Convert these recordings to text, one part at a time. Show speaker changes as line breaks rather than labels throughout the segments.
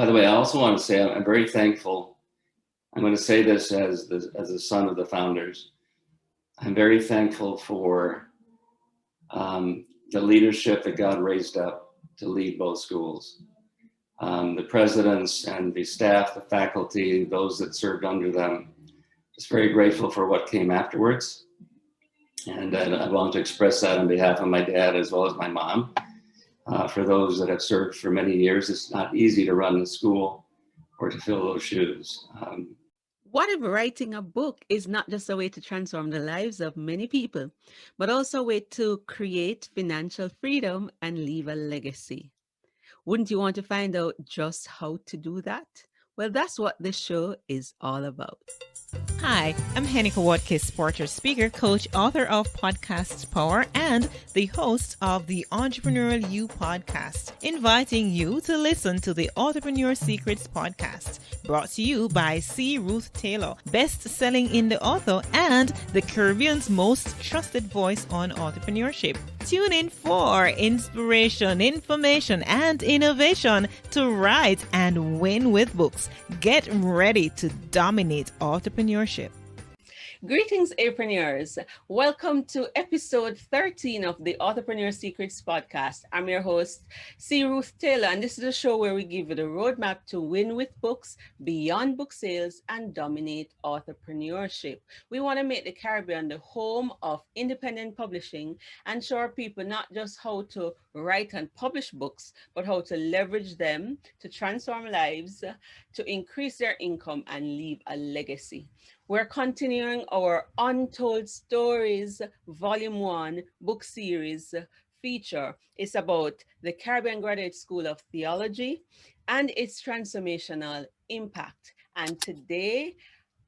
By the way, I also want to say I'm very thankful. I'm going to say this as the son of the founders. I'm very thankful for the leadership that God raised up to lead both schools. The presidents and the staff, the faculty, those that served under them. Just very grateful for what came afterwards. And I want to express that on behalf of my dad as well as my mom. For those that have served for many years, it's not easy to run the school or to fill those shoes.
What if writing a book is not just a way to transform the lives of many people, but also a way to create financial freedom and leave a legacy? Wouldn't you want to find out just how to do that? Well, that's what this show is all about.
Hi, I'm Hennika Watkis, Porter speaker, coach, author of Podcast Power, and the host of the Entrepreneurial You podcast, inviting you to listen to the Authorpreneur Secrets podcast, brought to you by Ruth Taylor, best-selling indie author and the Caribbean's most trusted voice on entrepreneurship. Tune in for inspiration, information, and innovation to write and win with books. Get ready to dominate entrepreneurship.
Greetings, Authorpreneurs. Welcome to episode 13 of the Authorpreneur Secrets podcast. I'm your host, Ruth Taylor, and this is a show where we give you the roadmap to win with books, beyond book sales, and dominate entrepreneurship. We want to make the Caribbean the home of independent publishing and show our people not just how to write and publish books, but how to leverage them to transform lives, to increase their income, and leave a legacy. We're continuing our Untold Stories Volume 1 book series feature. It's about the Caribbean Graduate School of Theology and its transformational impact. And today,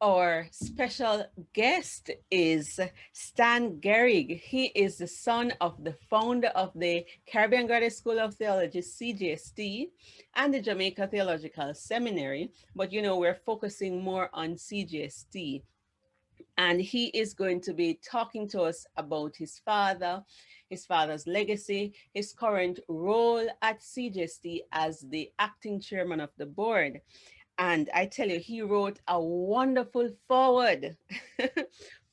our special guest is Stan Gerig. He is the son of the founder of the Caribbean Graduate School of Theology, CGST, and the Jamaica Theological Seminary. But we're focusing more on CGST. And he is going to be talking to us about his father's legacy, his current role at CGST as the acting chairman of the board. And I tell you, he wrote a wonderful foreword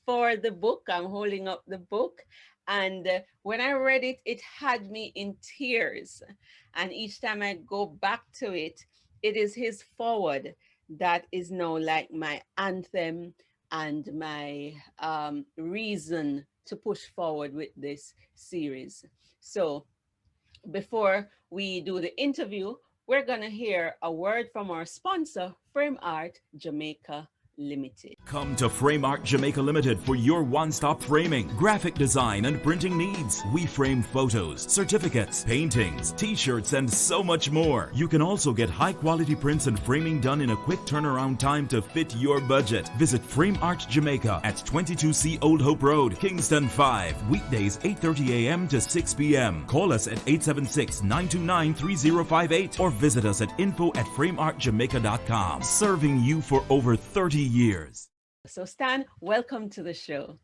for the book. I'm holding up the book. And when I read it, it had me in tears. And each time I go back to it, it is his foreword that is now like my anthem and my reason to push forward with this series. So before we do the interview, we're going to hear a word from our sponsor, Frame Art Jamaica Limited.
Come to Frame Art Jamaica Limited for your one-stop framing, graphic design, and printing needs. We frame photos, certificates, paintings, t-shirts, and so much more. You can also get high-quality prints and framing done in a quick turnaround time to fit your budget. Visit Frame Art Jamaica at 22C Old Hope Road, Kingston 5. Weekdays 8:30 a.m. to 6 p.m. Call us at 876-929-3058 or visit us at info@frameartjamaica.com. Serving you for over 30 years.
So Stan, welcome to the show.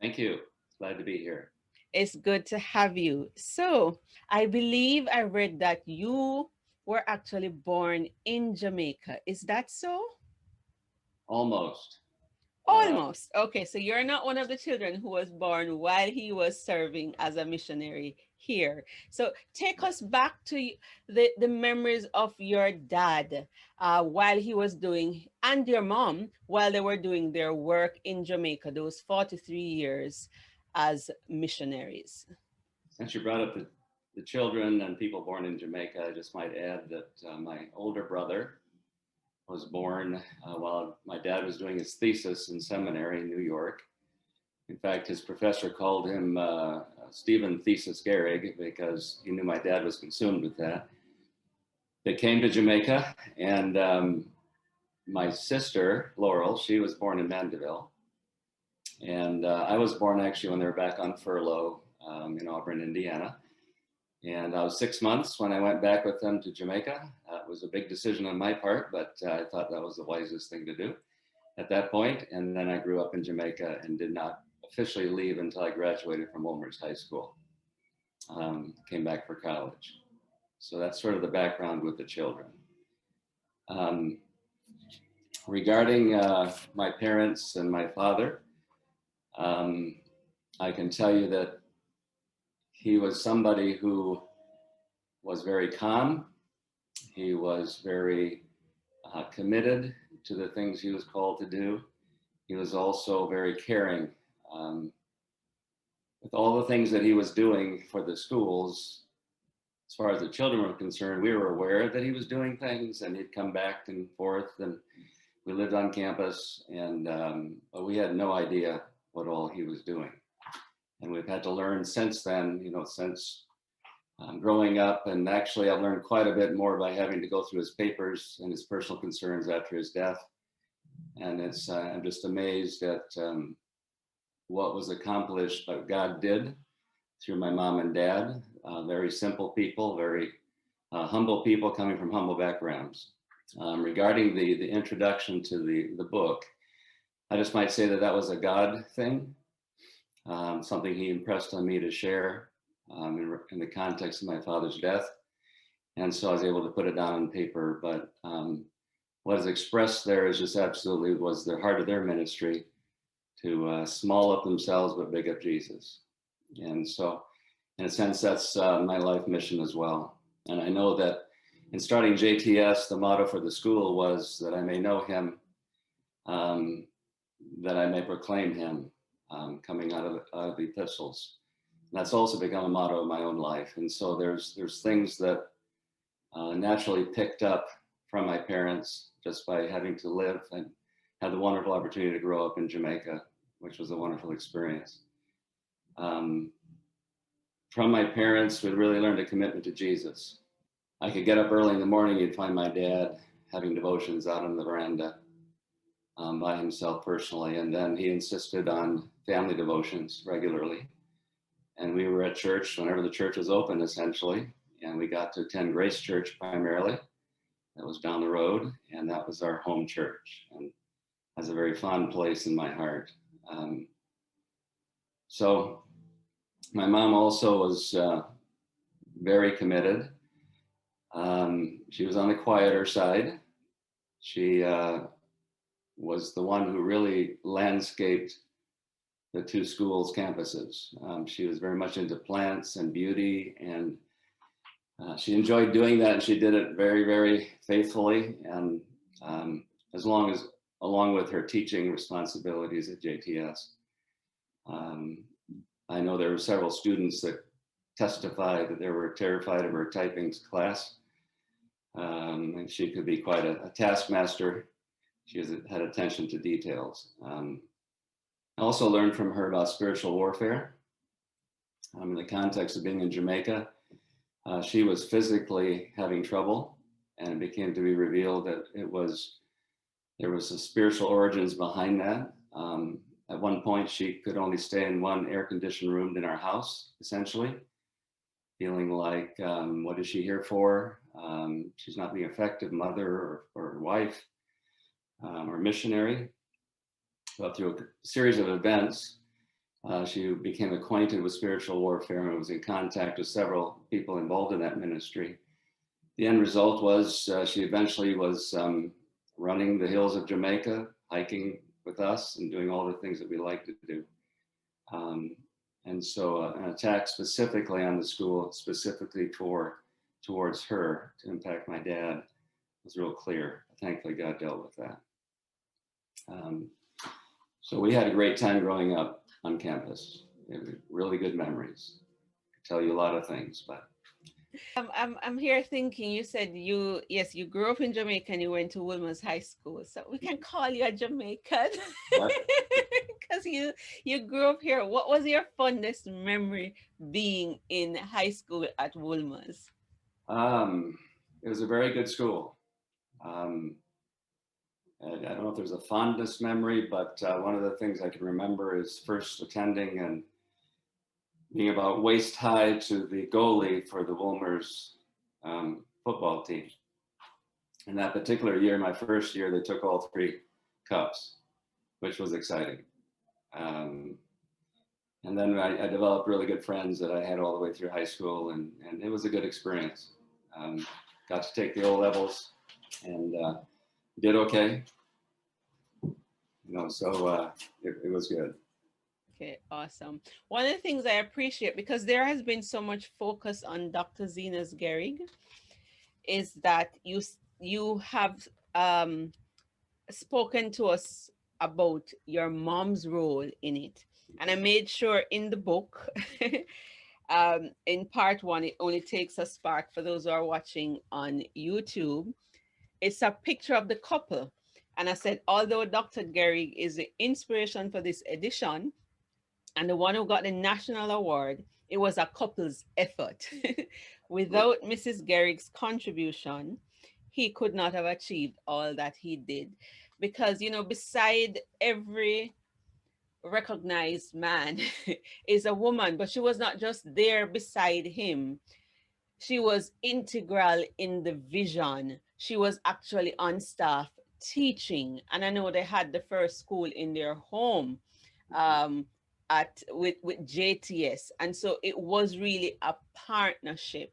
Thank you. Glad to be here.
It's good to have you. So I believe I read that you were actually born in Jamaica. Is that so?
Almost.
Almost. Okay, so you're not one of the children who was born while he was serving as a missionary here. So take us back to the memories of your dad while he was doing, and your mom while they were doing their work in Jamaica, those 43 years as missionaries.
Since you brought up the children and people born in Jamaica, I just might add that my older brother was born while my dad was doing his thesis in seminary in New York. In fact, his professor called him Stephen Thesis Gerig because he knew my dad was consumed with that. They came to Jamaica, and my sister, Laurel, she was born in Mandeville. And I was born actually when they were back on furlough in Auburn, Indiana. And I was 6 months when I went back with them to Jamaica. It was a big decision on my part, but I thought that was the wisest thing to do at that point. And then I grew up in Jamaica and did not officially leave until I graduated from Wolmer's High School. Came back for college. So that's sort of the background with the children. Regarding my parents and my father, I can tell you that he was somebody who was very calm. He was very committed to the things he was called to do. He was also very caring. With all the things that he was doing for the schools, as far as the children were concerned, we were aware that he was doing things, and he'd come back and forth, and we lived on campus, and but we had no idea what all he was doing. And we've had to learn since then, since growing up, and actually I've learned quite a bit more by having to go through his papers and his personal concerns after his death. And it's I'm just amazed at what was accomplished, what God did through my mom and dad. Very simple people, very humble people coming from humble backgrounds. Regarding the introduction to the book, I just might say that was a God thing, something he impressed on me to share in the context of my father's death. And so I was able to put it down on paper, but what is expressed there is just absolutely was the heart of their ministry, to small up themselves but big up Jesus. And so in a sense, that's my life mission as well. And I know that in starting JTS, the motto for the school was that I may know him, that I may proclaim him, coming out of the epistles. And that's also become a motto of my own life. And so there's things that naturally picked up from my parents just by having to live and had the wonderful opportunity to grow up in Jamaica, which was a wonderful experience. From my parents, we really learned a commitment to Jesus. I could get up early in the morning, you'd find my dad having devotions out on the veranda by himself personally. And then he insisted on family devotions regularly. And we were at church whenever the church was open, essentially. And we got to attend Grace Church primarily. That was down the road. And that was our home church. And has a very fond place in my heart. So my mom also was very committed. She was on the quieter side. She was the one who really landscaped the two schools' campuses. She was very much into plants and beauty, and she enjoyed doing that, and she did it very, very faithfully, and along with her teaching responsibilities at JTS. I know there were several students that testified that they were terrified of her typing class. And she could be quite a taskmaster. She had attention to details. I also learned from her about spiritual warfare. In the context of being in Jamaica, she was physically having trouble, and it became to be revealed that there was a spiritual origins behind that. At one point, she could only stay in one air-conditioned room in our house, essentially, feeling like, what is she here for? She's not being an effective mother or wife or missionary. But through a series of events, she became acquainted with spiritual warfare and was in contact with several people involved in that ministry. The end result was she eventually was running the hills of Jamaica, hiking with us and doing all the things that we like to do. And so an attack specifically on the school, specifically towards her to impact my dad was real clear. Thankfully, God dealt with that. So we had a great time growing up on campus. Really good memories. I could tell you a lot of things, but.
I'm here thinking, you said you grew up in Jamaica and you went to Wilmer's High School. So we can call you a Jamaican because you grew up here. What was your fondest memory being in high school at Wilmer's?
It was a very good school. I don't know if there's a fondest memory, but one of the things I can remember is first attending and being about waist high to the goalie for the Wilmer's football team. In that particular year, my first year, they took all 3 cups, which was exciting. And then I developed really good friends that I had all the way through high school, and it was a good experience. Got to take the O levels and did okay. So it was good.
Okay, awesome. One of the things I appreciate, because there has been so much focus on Dr. Zenas Gerig, is that you have spoken to us about your mom's role in it. And I made sure in the book, in part 1, it only takes a spark for those who are watching on YouTube. It's a picture of the couple. And I said, although Dr. Gerig is the inspiration for this edition and the one who got the national award, it was a couple's effort. Without Mrs. Gerig's contribution, he could not have achieved all that he did. Because, beside every recognized man is a woman, but she was not just there beside him. She was integral in the vision. She was actually on staff teaching. And I know they had the first school in their home with JTS. And so it was really a partnership.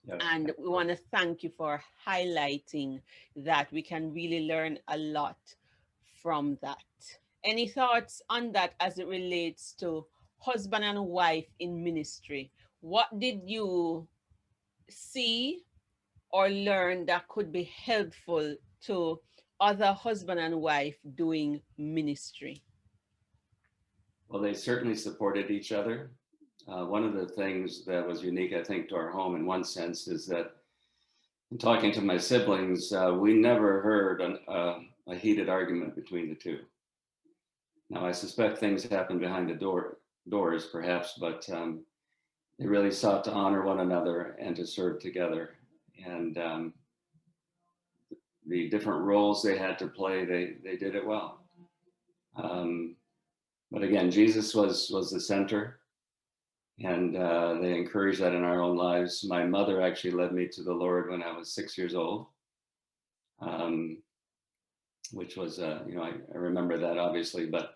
Yeah. And we want to thank you for highlighting that. We can really learn a lot from that. Any thoughts on that as it relates to husband and wife in ministry? What did you see or learn that could be helpful to other husband and wife doing ministry?
Well, they certainly supported each other. One of the things that was unique, I think, to our home in one sense is that in talking to my siblings, we never heard a heated argument between the two. Now, I suspect things happened behind the doors, perhaps, but they really sought to honor one another and to serve together. And the different roles they had to play, they did it well. But again, Jesus was the center, and they encouraged that in our own lives. My mother actually led me to the Lord when I was 6 years old, which was, I remember that obviously, but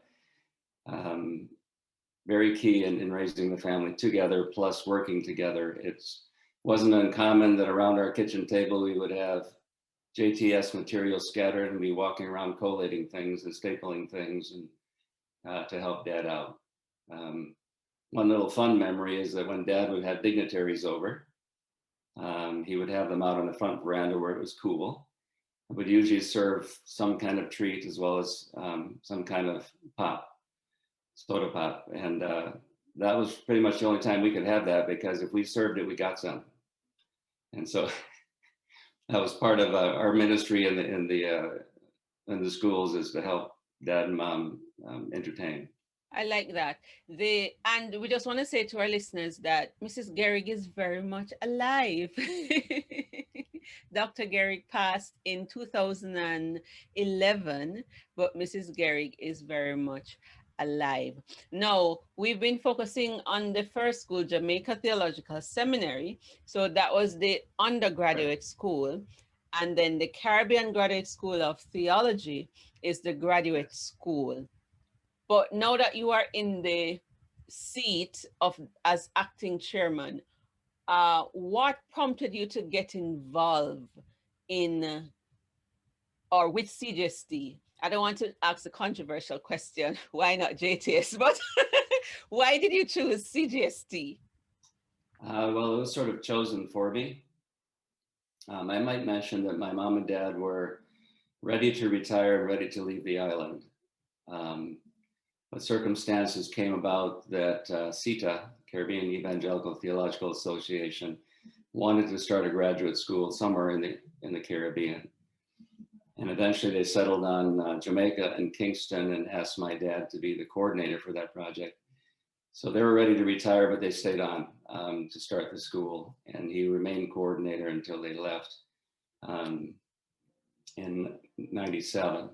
very key in raising the family together, plus working together. It wasn't uncommon that around our kitchen table, we would have JTS material scattered and be walking around collating things and stapling things and to help Dad out. One little fun memory is that when Dad would have dignitaries over, he would have them out on the front veranda where it was cool. He would usually serve some kind of treat as well as some kind of soda pop. And that was pretty much the only time we could have that, because if we served it, we got some. And so that was part of our ministry in the schools, is to help Dad and Mom entertain.
I like that. And we just want to say to our listeners that Mrs. Gerig is very much alive. Dr. Gerig passed in 2011, but Mrs. Gerig is very much alive. Now, we've been focusing on the first school, Jamaica Theological Seminary. So that was the undergraduate school. And then the Caribbean Graduate School of Theology is the graduate school. But now that you are in the seat as acting chairman, what prompted you to get involved in or with CGST? I don't want to ask a controversial question, why not JTS, but why did you choose CGST?
Well, it was sort of chosen for me. I might mention that my mom and dad were ready to retire and ready to leave the island. But circumstances came about that CETA, Caribbean Evangelical Theological Association, wanted to start a graduate school somewhere in the Caribbean. And eventually they settled on Jamaica and Kingston and asked my dad to be the coordinator for that project. So they were ready to retire, but they stayed on to start the school. And he remained coordinator until they left in '97.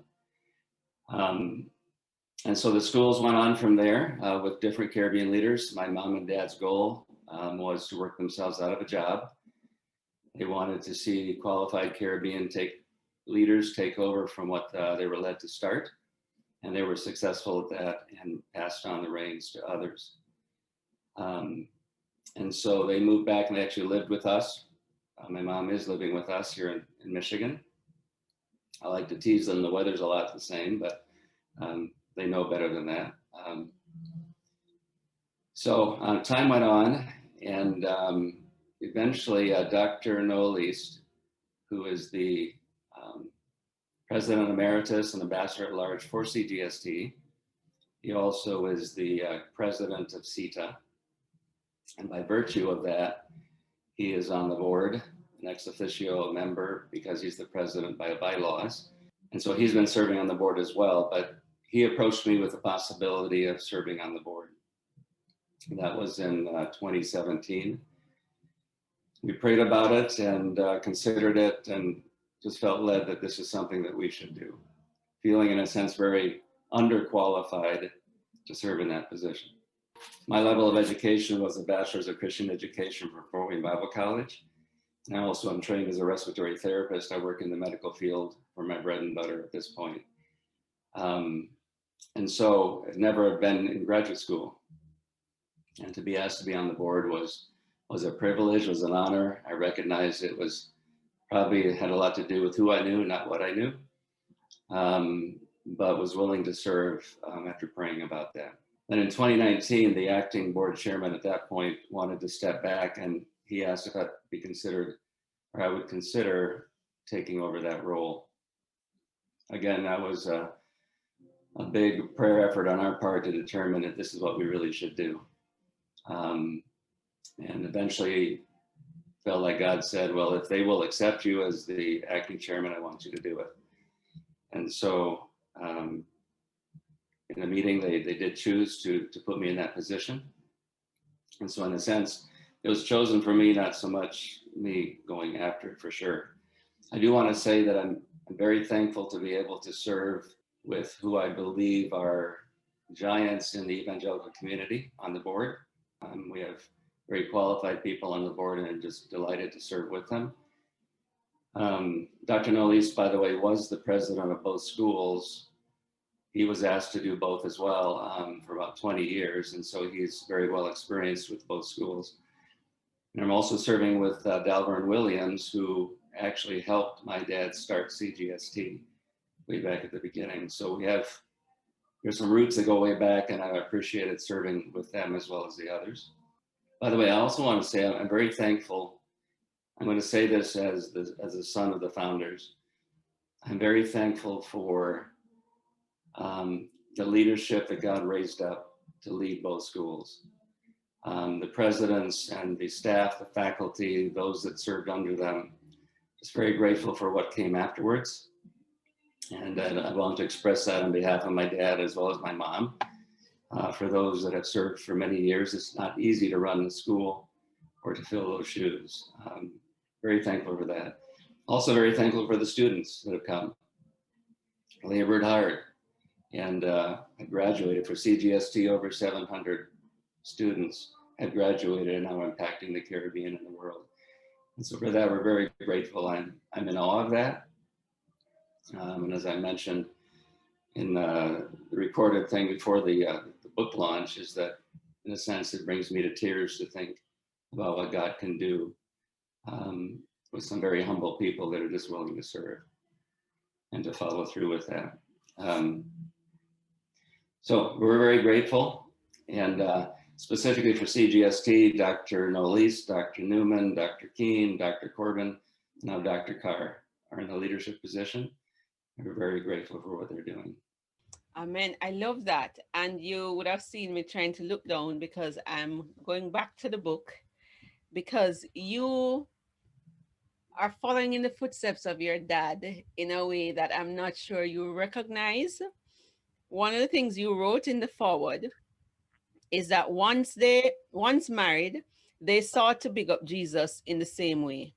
And so the schools went on from there with different Caribbean leaders. My mom and dad's goal was to work themselves out of a job. They wanted to see qualified Caribbean leaders take over from what they were led to start. And they were successful at that and passed on the reins to others. And so they moved back and they actually lived with us. My mom is living with us here in Michigan. I like to tease them. The weather's a lot the same, but they know better than that. So time went on, and eventually Dr. Noel East, who is the President Emeritus and Ambassador at Large for CGST, he also is the President of CETA, and by virtue of that, he is on the board, an ex officio member, because he's the president by bylaws. And so he's been serving on the board as well, but he approached me with the possibility of serving on the board. That was in 2017. We prayed about it and considered it and just felt led that this is something that we should do. Feeling in a sense very underqualified to serve in that position. My level of education was a Bachelor's of Christian Education from Fort Wayne Bible College. And I also am trained as a respiratory therapist. I work in the medical field for my bread and butter at this point. And so I've never been in graduate school. And to be asked to be on the board was a privilege, was an honor. I recognized it was probably had a lot to do with who I knew, not what I knew, but was willing to serve after praying about that. Then in 2019, the acting board chairman at that point wanted to step back, and he asked if I'd be considered, or I would consider taking over that role. Again, that was a big prayer effort on our part to determine if this is what we really should do. And eventually felt like God said, well, if they will accept you as the acting chairman, I want you to do it. And so in the meeting, they did choose to put me in that position. And so in a sense, it was chosen for me, not so much me going after it for sure. I do want to say that I'm very thankful to be able to serve with who I believe are giants in the evangelical community on the board. We have very qualified people on the board, and I'm just delighted to serve with them. Dr. Noel East, by the way, was the president of both schools. He was asked to do both as well for about 20 years, and so he's very well experienced with both schools. And I'm also serving with Dalvern Williams, who actually helped my dad start CGST way back at the beginning. So there's some roots that go way back, and I appreciated serving with them as well as the others. By the way, I also want to say I'm very thankful. I'm going to say this as the son of the founders. I'm very thankful for the leadership that God raised up to lead both schools. The presidents and the staff, the faculty, those that served under them. Just very grateful for what came afterwards. And I want to express that on behalf of my dad as well as my mom. For those that have served for many years, it's not easy to run the school or to fill those shoes. Very thankful for that. Also very thankful for the students that have come. Labored hard, and I graduated for CGST. Over 700 students have graduated and now impacting the Caribbean and the world. And so for that, we're very grateful. I'm in awe of that. And as I mentioned in the recorded thing before the book launch, is that in a sense, it brings me to tears to think about what God can do with some very humble people that are just willing to serve and to follow through with that. So we're very grateful, and specifically for CGST, Dr. Noel East, Dr. Newman, Dr. Keene, Dr. Corbin, now Dr. Carr are in the leadership position. We're very grateful for what they're doing.
Amen. I love that. And you would have seen me trying to look down because I'm going back to the book, because you are following in the footsteps of your dad in a way that I'm not sure you recognize. One of the things you wrote in the foreword is that once married, they sought to big up Jesus in the same way.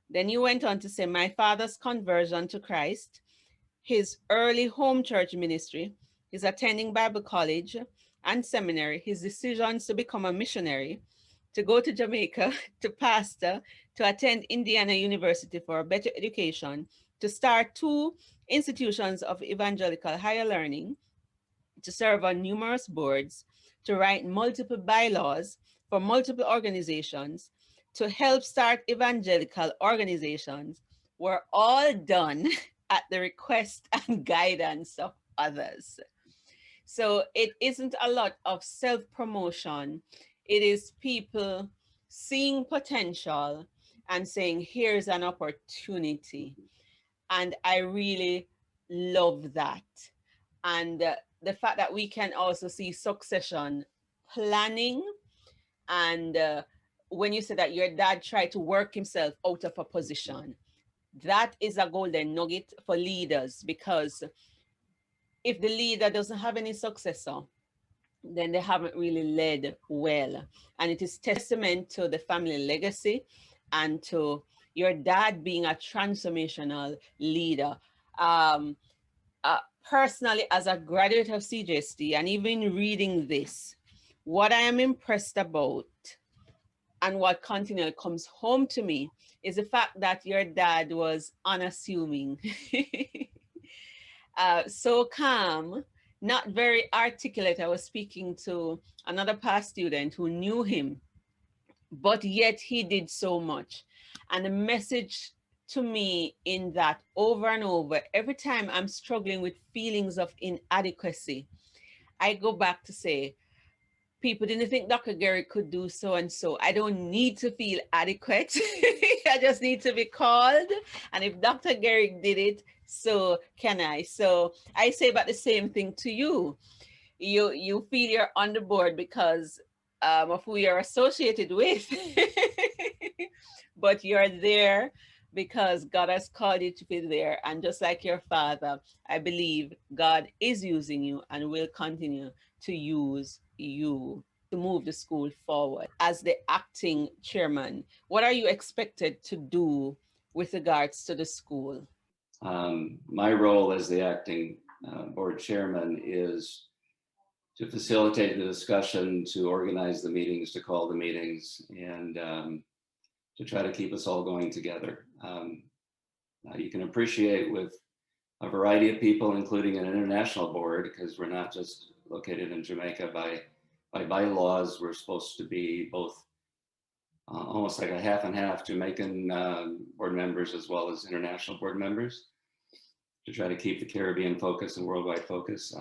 Then you went on to say, my father's conversion to Christ, his early home church ministry, his attending Bible college and seminary, his decisions to become a missionary, to go to Jamaica, to pastor, to attend Indiana University for a better education, to start 2 institutions of evangelical higher learning, to serve on numerous boards, to write multiple bylaws for multiple organizations, to help start evangelical organizations, were all done at the request and guidance of others. So it isn't a lot of self-promotion. It is people seeing potential and saying, here's an opportunity. And I really love that. And the fact that we can also see succession planning. And when you said that your dad tried to work himself out of a position, that is a golden nugget for leaders, because if the leader doesn't have any successor, then they haven't really led well. And it is testament to the family legacy and to your dad being a transformational leader. Personally, as a graduate of CGST, and even reading this, what I am impressed about and what continually comes home to me is the fact that your dad was unassuming. So calm, not very articulate. I was speaking to another past student who knew him, but yet he did so much. And the message to me in that over and over, every time I'm struggling with feelings of inadequacy, I go back to say, people didn't think Dr. Gerig could do so and so. I don't need to feel adequate. I just need to be called. And if Dr. Gerig did it, so can I. So I say about the same thing to you. You feel you're on the board because of who you're associated with. But you're there because God has called you to be there. And just like your father, I believe God is using you and will continue to use you to move the school forward. As the acting chairman, what are you expected to do with regards to the school?
My role as the acting board chairman is to facilitate the discussion, to organize the meetings, to call the meetings, and to try to keep us all going together. You can appreciate with a variety of people, including an international board, because we're not just located in Jamaica. By bylaws, we're supposed to be both almost like a half and half Jamaican board members as well as international board members, to try to keep the Caribbean focus and worldwide focus.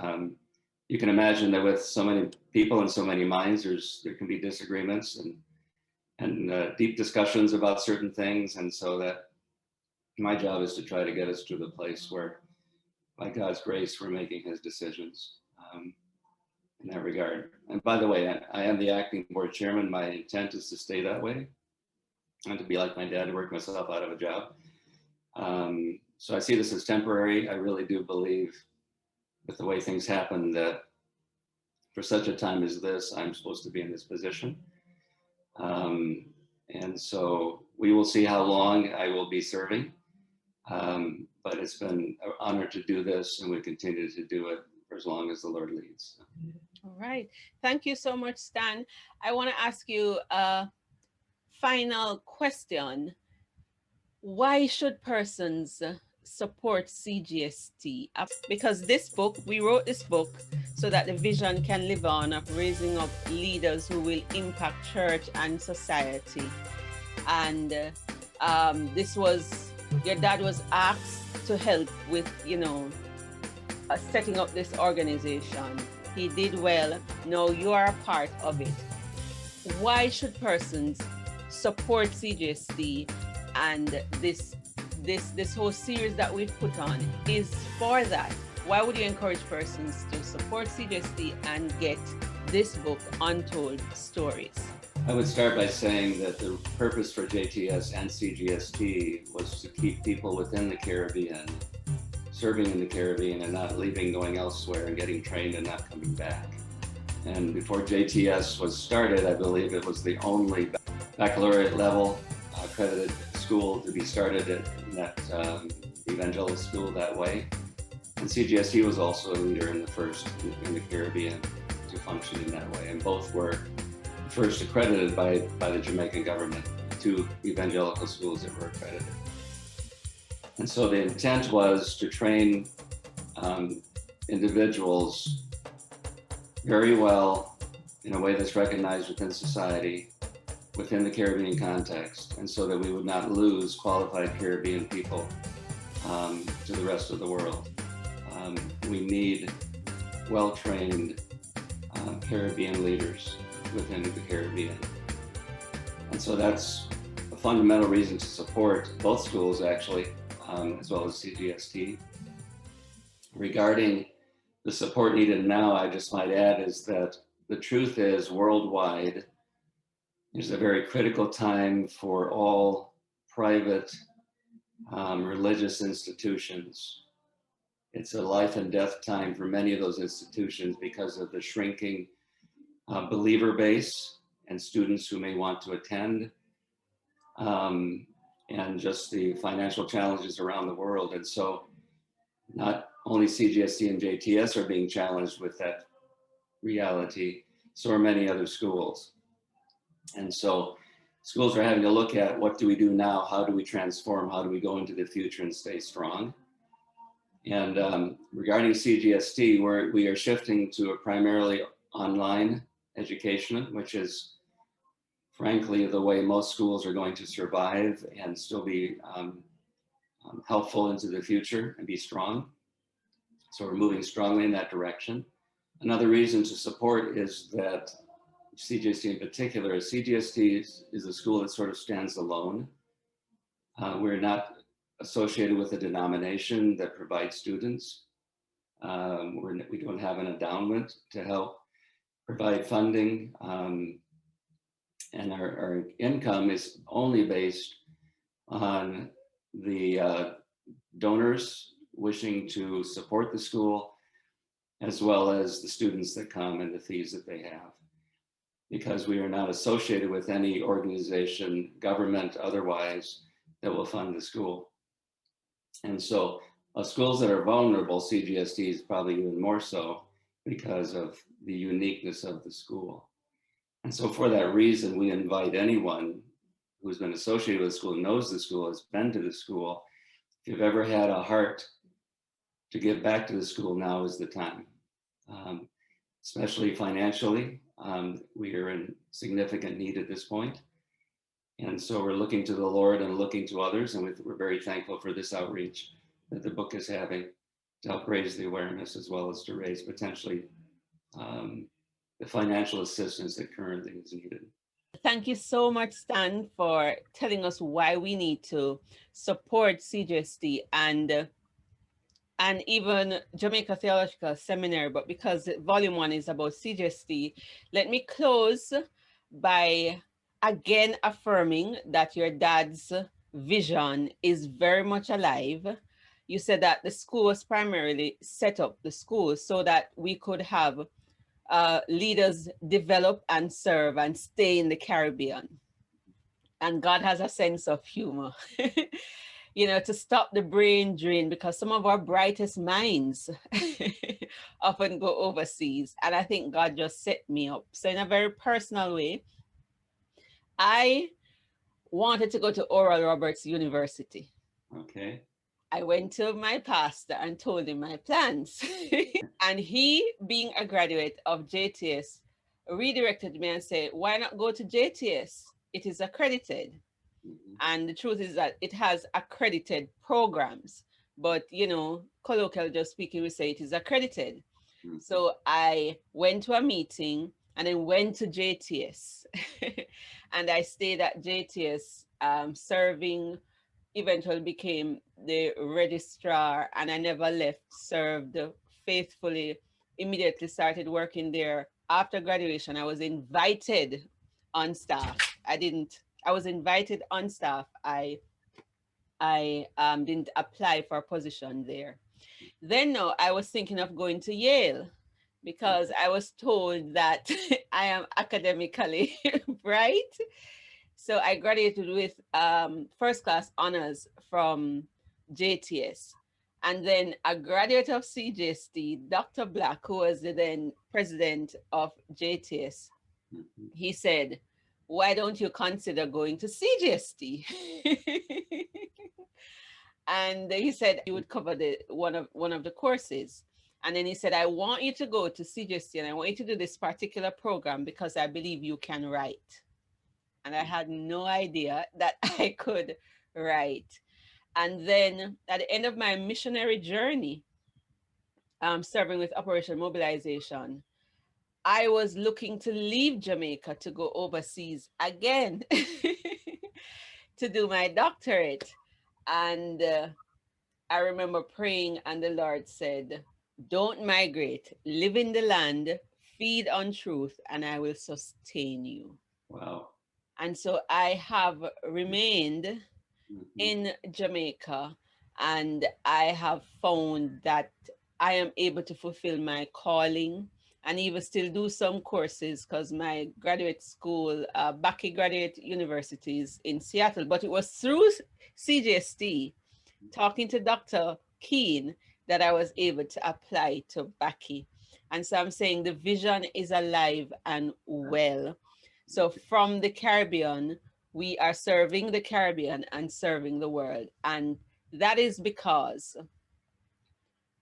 You can imagine that with so many people and so many minds, there can be disagreements and deep discussions about certain things. And so that my job is to try to get us to the place where, by God's grace, we're making his decisions in that regard. And by the way, I am the acting board chairman. My intent is to stay that way and to be like my dad, to work myself out of a job. So I see this as temporary. I really do believe, with the way things happen, that for such a time as this, I'm supposed to be in this position. And so we will see how long I will be serving. But it's been an honor to do this, and we continue to do it for as long as the Lord leads.
All right. Thank you so much, Stan. I want to ask you a final question. Why should persons support CGST? Because this book, we wrote this book so that the vision can live on of raising up leaders who will impact church and society. And your dad was asked to help with, setting up this organization. He did well. Now you are a part of it. Why should persons support CGST? And this whole series that we've put on is for that. Why would you encourage persons to support CGST and get this book, Untold Stories?
I would start by saying that the purpose for JTS and CGST was to keep people within the Caribbean, serving in the Caribbean, and not leaving, going elsewhere, and getting trained and not coming back. And before JTS was started, I believe it was the only baccalaureate level accredited school to be started in that evangelical school that way. And CGST was also a leader in the first in the Caribbean to function in that way. And both were first accredited by the Jamaican government, 2 evangelical schools that were accredited. And so the intent was to train individuals very well in a way that's recognized within society, within the Caribbean context, and so that we would not lose qualified Caribbean people to the rest of the world. We need well-trained Caribbean leaders within the Caribbean. And so that's a fundamental reason to support both schools, actually, as well as CGST. Regarding the support needed now, I just might add is that the truth is worldwide, there's a very critical time for all private religious institutions. It's a life and death time for many of those institutions because of the shrinking believer base and students who may want to attend, and just the financial challenges around the world. And so not only CGST and JTS are being challenged with that reality, so are many other schools. And so schools are having to look at what do we do now? How do we transform? How do we go into the future and stay strong? And regarding CGST, we are shifting to a primarily online education, which is frankly the way most schools are going to survive and still be helpful into the future and be strong. So we're moving strongly in that direction. Another reason to support is that CGST in particular, CGST is a school that sort of stands alone. We're not associated with a denomination that provides students. We don't have an endowment to help provide funding. And our income is only based on the donors wishing to support the school, as well as the students that come and the fees that they have. Because we are not associated with any organization, government, otherwise, that will fund the school. And so schools that are vulnerable, CGST is probably even more so because of the uniqueness of the school. And so for that reason, we invite anyone who's been associated with the school, knows the school, has been to the school. If you've ever had a heart to give back to the school, now is the time. Especially financially, we are in significant need at this point. And so we're looking to the Lord and looking to others, and we're very thankful for this outreach that the book is having to help raise the awareness as well as to raise potentially the financial assistance that currently is needed.
Thank you so much, Stan, for telling us why we need to support CGST and even Jamaica Theological Seminary, but because volume 1 is about CGST, let me close by again affirming that your dad's vision is very much alive. You said that the school was primarily set up, the school, so that we could have leaders develop and serve and stay in the Caribbean. And God has a sense of humor. You know, to stop the brain drain, because some of our brightest minds often go overseas. And I think God just set me up. So in a very personal way, I wanted to go to Oral Roberts University.
Okay.
I went to my pastor and told him my plans. And he, being a graduate of JTS, redirected me and said, why not go to JTS? It is accredited. And the truth is that it has accredited programs, but, you know, colloquial just speaking, we say it is accredited. So I went to a meeting and then went to JTS and I stayed at JTS serving, eventually became the registrar, and I never left, served faithfully, immediately started working there. After graduation, I was invited on staff. I was invited on staff. I didn't apply for a position there. Then no, I was thinking of going to Yale because I was told that I am academically bright. So I graduated with first class honors from JTS. And then a graduate of CGST, Dr. Black, who was the then president of JTS, he said, why don't you consider going to CGST? And he said he would cover one of the courses. And then he said, I want you to go to CGST and I want you to do this particular program because I believe you can write. And I had no idea that I could write. And then at the end of my missionary journey, serving with Operation Mobilization, I was looking to leave Jamaica to go overseas again to do my doctorate. And I remember praying, and the Lord said, don't migrate, live in the land, feed on truth, and I will sustain you.
Wow.
And so I have remained in Jamaica, and I have found that I am able to fulfill my calling and even still do some courses, because my graduate school, Bucky Graduate University, is in Seattle, but it was through CGST, talking to Dr. Keen, that I was able to apply to Bucky. And so I'm saying the vision is alive and well. So from the Caribbean, we are serving the Caribbean and serving the world. And that is because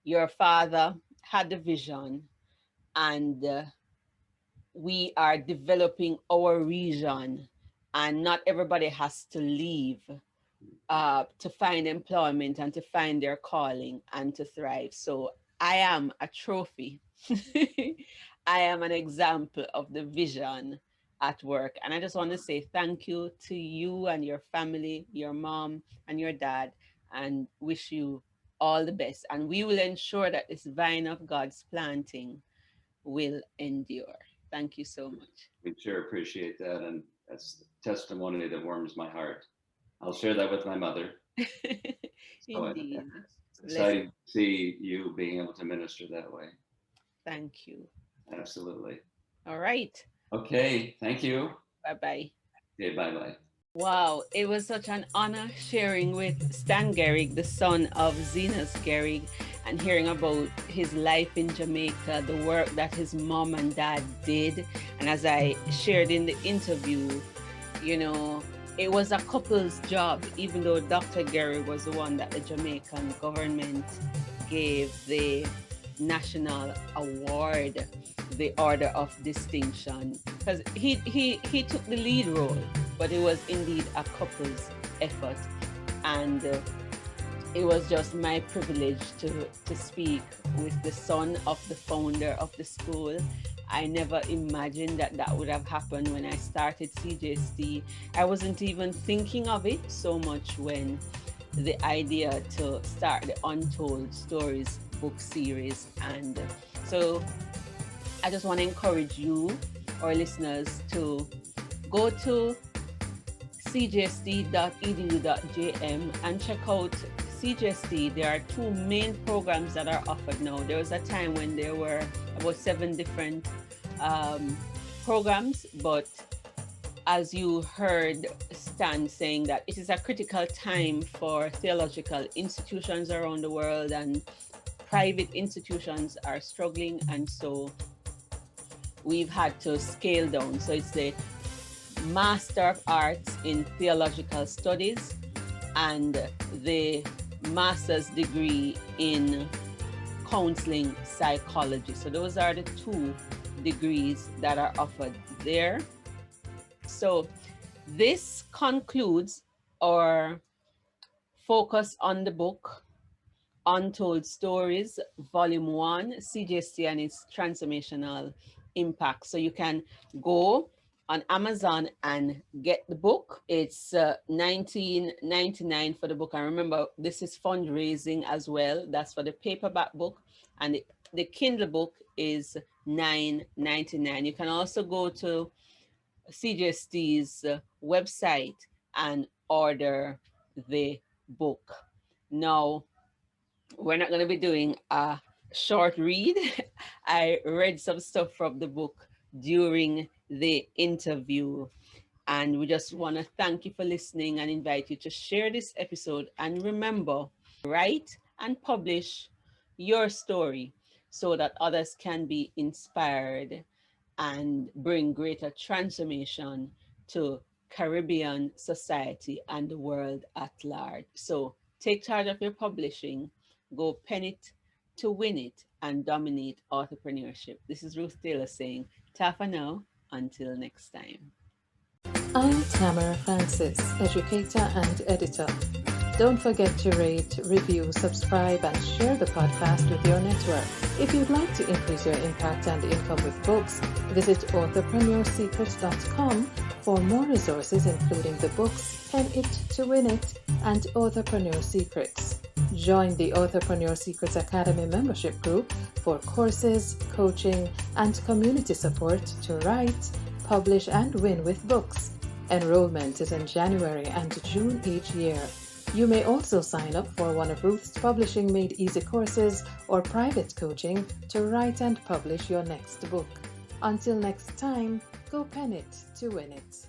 your father had the vision, and we are developing our region, and not everybody has to leave to find employment and to find their calling and to thrive. So I am a trophy. I am an example of the vision at work. And I just want to say thank you to you and your family, your mom and your dad, and wish you all the best. And we will ensure that this vine of God's planting will endure. Thank you so much.
We sure appreciate that. And that's testimony that warms my heart. I'll share that with my mother.
Indeed.
It's exciting to see you being able to minister that way.
Thank you.
Absolutely.
All right.
Okay. Thank you.
Bye-bye.
Okay. Bye-bye.
Wow, it was such an honor sharing with Stan Gerig, the son of Zenas Gerig, and hearing about his life in Jamaica, the work that his mom and dad did. And as I shared in the interview, you know, it was a couple's job, even though Dr. Gerig was the one that the Jamaican government gave the national award, the Order of Distinction, because he took the lead role, but it was indeed a couple's effort. And it was just my privilege to speak with the son of the founder of the school. I never imagined that that would have happened when I started CGST. I wasn't even thinking of it so much when the idea to start the Untold Stories book series. And so I just want to encourage you, our listeners, to go to cgsd.edu.jm and check out CGST. There are 2 main programs that are offered now. There was a time when there were about 7 different programs, but as you heard Stan saying, that it is a critical time for theological institutions around the world, and private institutions are struggling, and so we've had to scale down. So it's the Master of Arts in Theological Studies and the master's degree in counseling psychology. So those are the 2 degrees that are offered there. So this concludes our focus on the book Untold Stories, Volume 1, CGST and its Transformational Impact. So you can go on Amazon and get the book. It's $19.99 for the book. And remember, this is fundraising as well. That's for the paperback book. And the Kindle book is $9.99. You can also go to CGST's website and order the book. Now, we're not going to be doing a short read. I read some stuff from the book during the interview, and we just want to thank you for listening and invite you to share this episode. And remember, write and publish your story so that others can be inspired and bring greater transformation to Caribbean society and the world at large. So take charge of your publishing, go pen it to win it, and dominate authorpreneurship. This is Ruth Taylor saying, ta for now, until next time.
I'm Tamara Francis, educator and editor. Don't forget to rate, review, subscribe, and share the podcast with your network. If you'd like to increase your impact and income with books, visit AuthorpreneurSecret.com for more resources including the books Pen It to Win It and Authorpreneur Secrets. Join the Authorpreneur Secret Academy membership group for courses, coaching, and community support to write, publish, and win with books. Enrollment is in January and June each year. You may also sign up for one of Ruth's Publishing Made Easy courses or private coaching to write and publish your next book. Until next time, go pen it to win it.